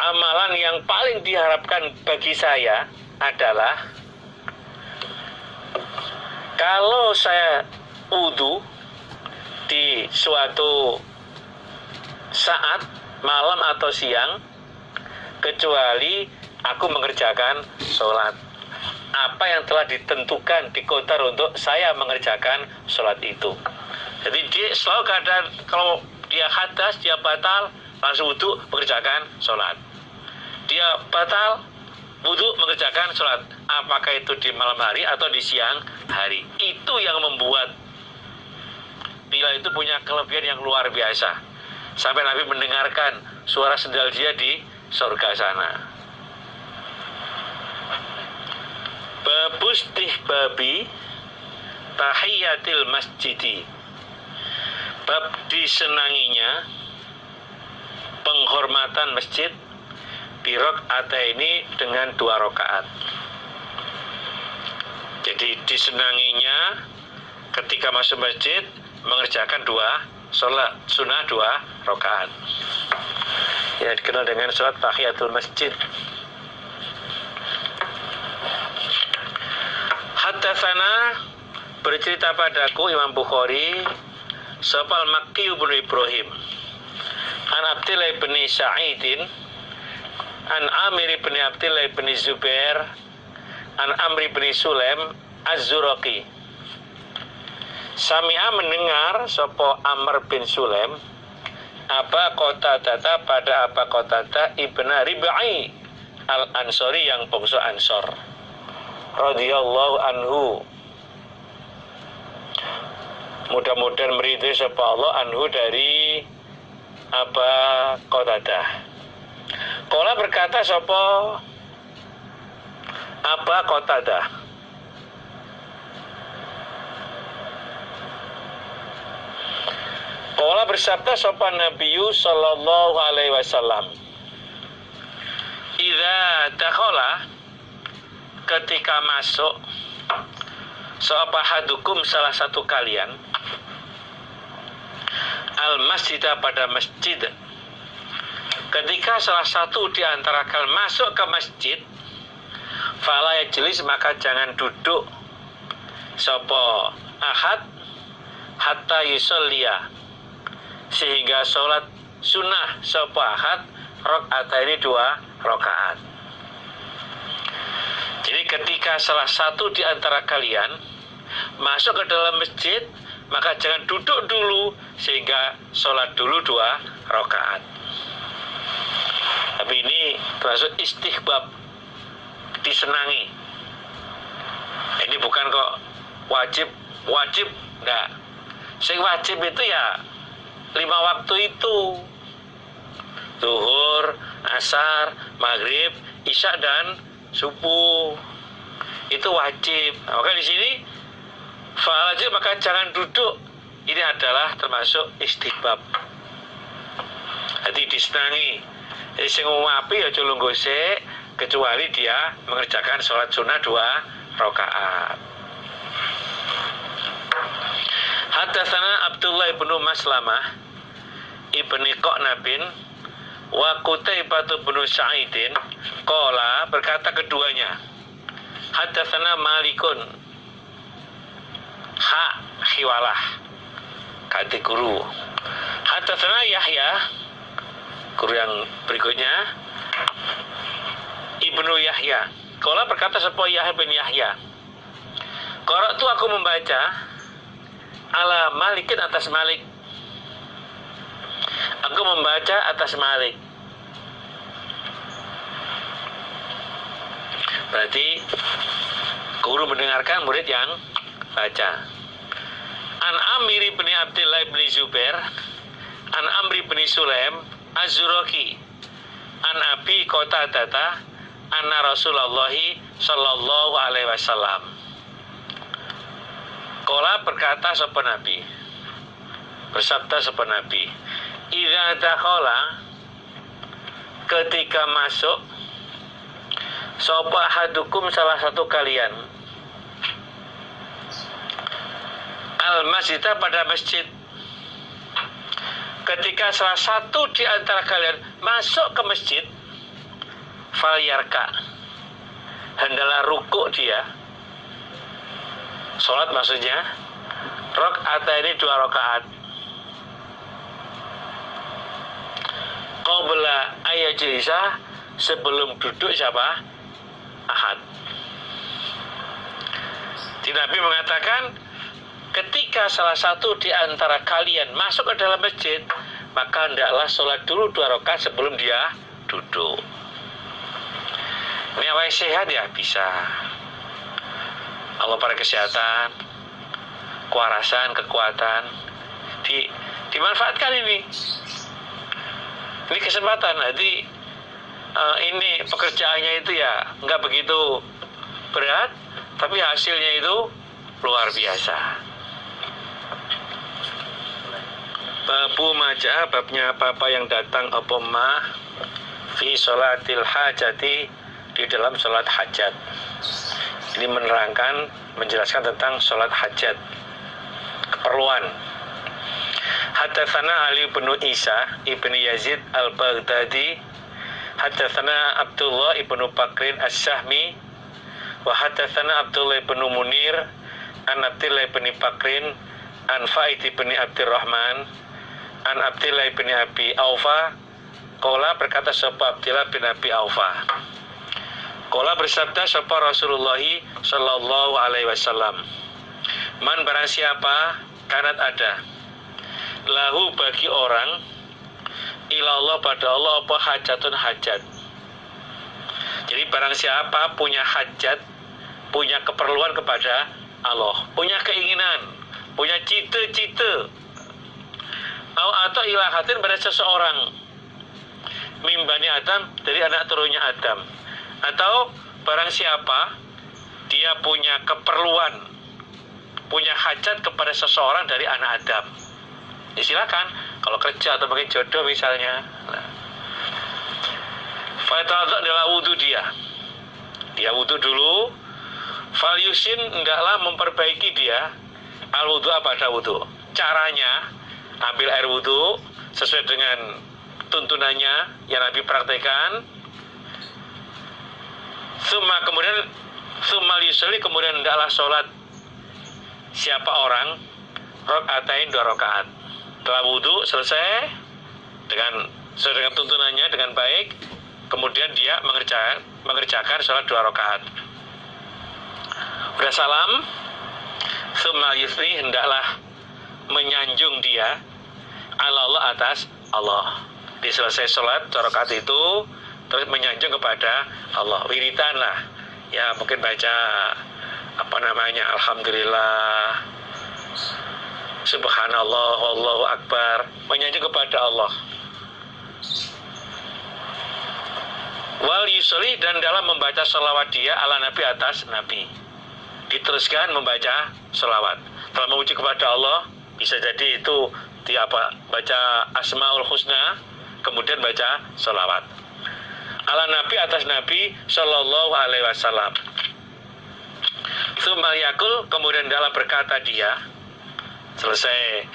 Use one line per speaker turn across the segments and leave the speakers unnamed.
amalan yang paling diharapkan bagi saya adalah kalau saya wudu di suatu saat malam atau siang, kecuali aku mengerjakan sholat. Apa yang telah ditentukan di kodar untuk saya mengerjakan sholat itu. Jadi dia selalu keadaan kalau dia hadas, dia batal, langsung wudu mengerjakan sholat. Dia batal, wudu mengerjakan sholat. Apakah itu di malam hari atau di siang hari. Itu yang membuat Bilal itu punya kelebihan yang luar biasa. Sampai Nabi mendengarkan suara sendal dia di surga sana. Babustih babi tahiyatil masjidi. Bab disenanginya penghormatan masjid birok ata ini dengan 2 rakaat. Jadi disenanginya ketika masuk masjid mengerjakan 2 sholat sunnah 2 rakaat. Ya, dikenal dengan sholat tahiyatul masjid. Haddatsana bercerita padaku Imam Bukhari Sopal Makki bin Ibrahim an Abdillah bin Sa'idin an Amir bin Abdillah bin Zubair an Amri bin Sulaim Az-Zuraqi. Sami'a mendengar sopo Amr bin Sulaim Aba Qatadah pada Aba Qatadah ibn Rib'i Al-Ansori yang bangsa Ansor radhiyallahu anhu. Mudah-mudahan meridhai sapa Allah anhu dari Aba Qatadah. Qala berkata sapa Aba Qatadah, Qala bersabda sapa Nabi sallallahu alaihi wasallam, idza dakhala, ketika masuk sapa hadukum salah satu kalian al masjidah pada masjid, ketika salah satu di antara kalian masuk ke masjid, fala yajlis, maka jangan duduk sapa ahad hatta yusolliya, sehingga sholat sunnah sapa ahad rakaat ini 2 rakaat. Jadi ketika salah satu di antara kalian masuk ke dalam masjid, maka jangan duduk dulu, sehingga sholat dulu 2 rakaat. Tapi ini termasuk istihbab, disenangi. Ini bukan kok wajib, enggak. Sing wajib itu ya 5 waktu itu, zuhur, asar, maghrib, isya dan subuh, itu wajib. Maka di sini wajib, maka jangan duduk. Ini adalah termasuk istihbab. Jadi disenangi. Jadi sing api aja lungguh sik, kecuali dia mengerjakan sholat sunnah 2 rakaat. Haddatsana Abdullah bin Maslamah ibni Qanabin wa Qutaibah bin Sa'idin qala, berkata keduanya, haddatsana Malikun khiwalah ganti guru, haddatsana Yahya, guru yang berikutnya Ibnu Yahya qala, berkata sapa Yahya bin Yahya, qara'tu, aku membaca ala Malikin, atas Malik, aku membaca atas Malik. Berarti guru mendengarkan, murid yang baca. An Amir bin Abdillah bin Zubair an Amri bin Sulaim Az-Zuraqi an Abi Qatadah anna Rasulullah sallallahu alaihi wasallam qala, berkata sapa Nabi, bersabda sapa Nabi, idza dakhala, ketika masuk sapa hadukum salah satu kalian al masjidah pada masjid, ketika salah satu di antara kalian masuk ke masjid, falyarka, hendalah rukuk dia. Sholat maksudnya, rakaat ini 2 rakaat. Qabla ayajlisa, sebelum duduk siapa? Ahad. Di Nabi mengatakan, ketika salah satu di antara kalian masuk ke dalam masjid, maka hendaklah sholat dulu 2 rakaat sebelum dia duduk. Ini awal sehat ya bisa. Allah pada kesehatan, kewarasan, kekuatan, dimanfaatkan ini. Ini kesempatan. Nanti ini pekerjaannya itu ya nggak begitu berat, tapi hasilnya itu luar biasa. Babu majah, babnya apa yang datang apa ma fi sholatil hajati, di dalam sholat hajat. Ini menerangkan, menjelaskan tentang sholat hajat, keperluan. Hadatsana Ali bin Isa ibn Yazid al-Baghdadi, hadatsana Abdullah ibn Bakrin as-Sahmi, wa hadatsana Abdullah ibn Munir an Abdullah ibn Bakrin an Faid ibn Abdurrahman an Abdullah ibn Abi Aufa, qala berkata sapa Abdullah bin Abi Aufa, qala bersabda sapa Rasulullah sallallahu alaihi wasallam, man barang siapa kanat ada lahu bagi orang ilallah pada Allah apa hajatun hajat. Jadi barang siapa punya hajat, punya keperluan kepada Allah, punya keinginan, punya cita-cita, atau ilahatin pada seseorang mimbani Adam, dari anak turunnya Adam, atau barang siapa dia punya keperluan, punya hajat kepada seseorang dari anak Adam, ya silakan. Kalau kerja atau bagi jodoh misalnya, fatadha adalah wudhu dia wudhu dulu. Falyusin, hendaklah memperbaiki dia al wudhu, pada wudhu. Caranya ambil air wudhu sesuai dengan tuntunannya yang Nabi praktekkan. Summa yusolli, kemudian hendaklah sholat siapa orang rakaatain 2 rakaat. Setelah wudhu selesai sesuai dengan tuntunannya dengan baik, kemudian dia mengerjakan sholat 2 rakaat. Udah salam, summa yusli, hendaklah menyanjung dia Allah atas Allah. Di selesai sholat 2 rakaat itu terus menyanjung kepada Allah, wiridan lah ya, mungkin baca alhamdulillah, subhanallah, wallahu akbar, menyanjung kepada Allah. Wal yusli, dan dalam membaca sholawat dia ala Nabi, atas Nabi. Diteruskan membaca sholawat. Setelah memuji kepada Allah, bisa jadi itu baca Asmaul Husna, kemudian baca sholawat ala Nabi, atas Nabi sallallahu alaihi wasallam. Tsumma yaqul, kemudian dalam berkata dia, selesai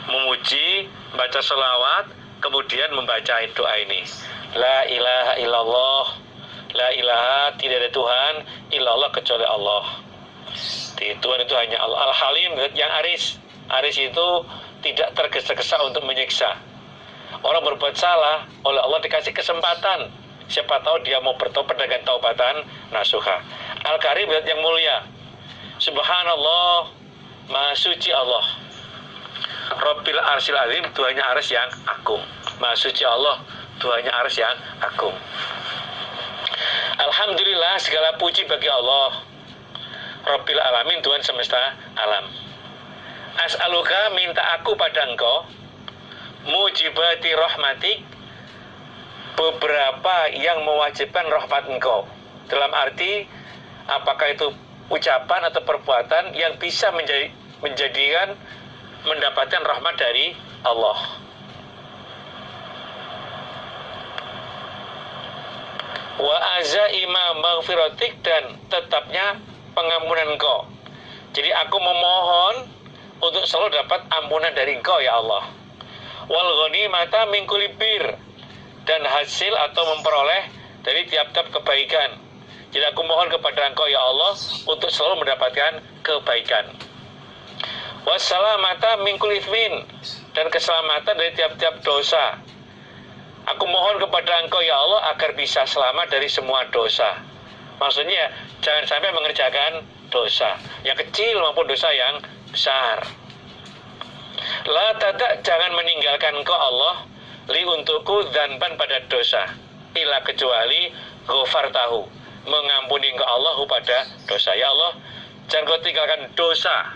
memuji, baca sholawat, kemudian membaca doa ini, la ilaha illallah, la ilaha, tidak ada Tuhan illallah kecuali Allah. Tuhan itu hanya Allah. Al-Halim, yang aris itu tidak tergesa-gesa untuk menyiksa. Orang berbuat salah, oleh Allah dikasih kesempatan, siapa tahu dia mau bertobat dengan taubatan nasuha. Al-Karim, yang mulia, subhanallah, maha suci Allah, Rabbil arsil azim, Tuhannya arsy yang agung. Maha suci Allah, Tuhannya arsy yang agung. Alhamdulillah, segala puji bagi Allah, Rabbil alamin, Tuhan semesta alam. As'aluka, minta aku pada engkau, mujibati rahmatik, beberapa yang mewajibkan rahmat engkau. Dalam arti, apakah itu ucapan atau perbuatan yang bisa menjadikan mendapatkan rahmat dari Allah. Wa azaima maghfiratik, dan tetapnya pengampunan engkau. Jadi aku memohon untuk selalu dapat ampunan dari engkau ya Allah. Wal ghanimata min kulli bir, dan hasil atau memperoleh dari tiap-tiap kebaikan. Jadi aku mohon kepada Engkau ya Allah untuk selalu mendapatkan kebaikan. Wassalamata min kulli itsmin, dan keselamatan dari tiap-tiap dosa. Aku mohon kepada Engkau ya Allah agar bisa selamat dari semua dosa. Maksudnya jangan sampai mengerjakan dosa yang kecil maupun dosa yang besar. La tada, jangan meninggalkan Engkau Allah li untukku dzanban pada dosa, ila kecuali ghafartahu, mengampuni Engkau Allah pada dosa. Ya Allah, jangan Kau tinggalkan dosa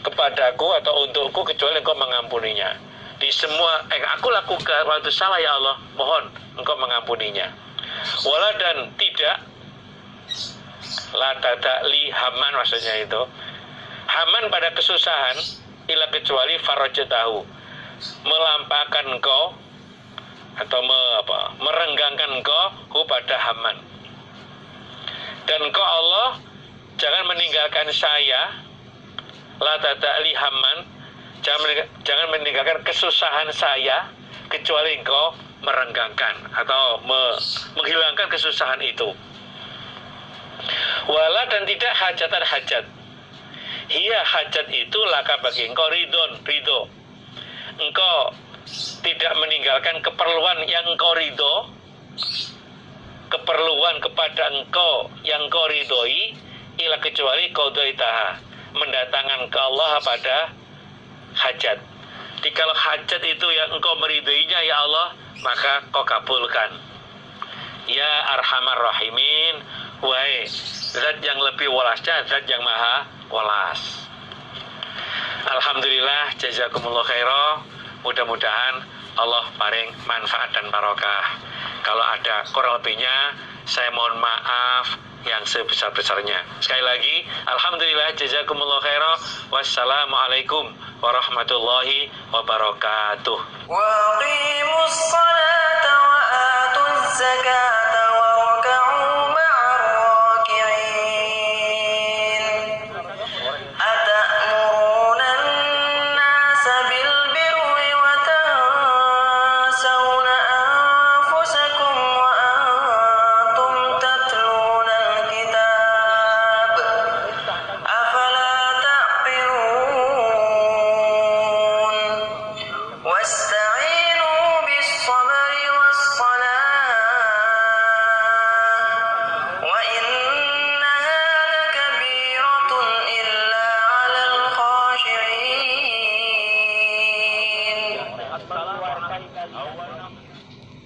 kepadaku atau untukku kecuali Engkau mengampuninya. Di semua aku lakukan waktu salah ya Allah, mohon Engkau mengampuninya. Wala, dan tidak la tada li haman, maksudnya itu haman pada kesusahan, ila kecuali farajatahu, melampaukan Engkau atau merenggangkan Engkau pada haman. Dan Engkau Allah jangan meninggalkan saya, la tada'li haman, jangan meninggalkan kesusahan saya kecuali Engkau merenggangkan atau menghilangkan kesusahan itu. Wala, dan tidak hajatan hajat, hiya hajat itu laka bagi Engkau ridho. Engkau tidak meninggalkan keperluan yang Engkau ridho, keperluan kepada Engkau yang Engkau ridhoi, ila kecuali qadaitaha, mendatangkan ke Allah pada hajat. Jadi kalau hajat itu yang Engkau meridhoinya ya Allah, maka Kau kabulkan. Ya Arhamar Rahimin, wahai Zat yang lebih walasnya, Zat yang maha walas. Alhamdulillah, jazakumullah khairah. Mudah-mudahan Allah paring manfaat dan barokah. Kalau ada kurang lebihnya, saya mohon maaf yang sebesar-besarnya. Sekali lagi, alhamdulillah, jazakumullah khairah. Wassalamualaikum warahmatullahi wabarakatuh.